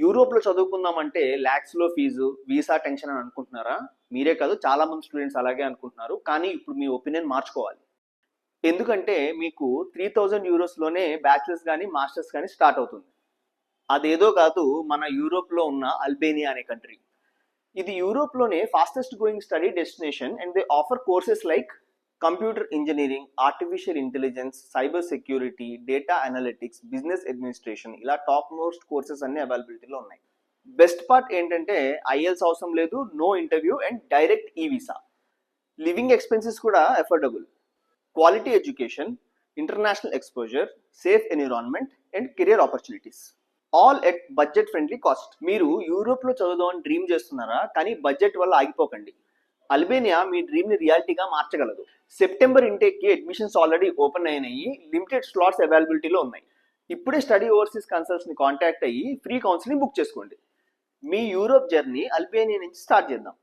యూరోప్లో చదువుకుందామంటే ల్యాక్స్లో fee visa tension అని అనుకుంటున్నారా? మీరే కాదు, చాలా మంది స్టూడెంట్స్ అలాగే అనుకుంటున్నారు. కానీ ఇప్పుడు మీ ఒపీనియన్ మార్చుకోవాలి. ఎందుకంటే మీకు 3000 యూరోస్లోనే బ్యాచిలర్స్ కానీ మాస్టర్స్ కానీ స్టార్ట్ అవుతుంది. అదేదో కాదు, మన యూరోప్లో ఉన్న అల్బేనియా అనే కంట్రీ. ఇది యూరోప్లోనే fastest growing study destination and they offer courses like computer engineering, artificial intelligence, cyber security, data analytics, business administration, ఇలా టాప్ మోస్ట్ కోర్సెస్ అన్ని అవైలబిలిటీలో ఉన్నాయి. బెస్ట్ పార్ట్ ఏంటంటే ఐఎల్స్ అవసరం లేదు, no interview and direct e visa. Living expenses కూడా affordable. Quality education, international exposure, safe environment and career opportunities, all at budget friendly cost. మీరు యూరోప్లో చదువుదామని డ్రీమ్ చేస్తున్నారా? కానీ బడ్జెట్ వల్ల ఆగిపోకండి. అల్బేనియా మీ డ్రీమ్ని రియాలిటీగా మార్చగలదు. సెప్టెంబర్ ఇంటేక్కి అడ్మిషన్స్ ఆల్రెడీ ఓపెన్ అయినాయి, లిమిటెడ్ స్లాట్స్ అవైలబిలిటీలో ఉన్నాయి. ఇప్పుడే స్టడీ ఓవర్సీస్ కన్సల్ట్స్ని కాంటాక్ట్ అయ్యి ఫ్రీ కౌన్సిలింగ్ బుక్ చేసుకోండి. మీ యూరోప్ జర్నీ అల్బేనియా నుంచి స్టార్ట్ చేద్దాం.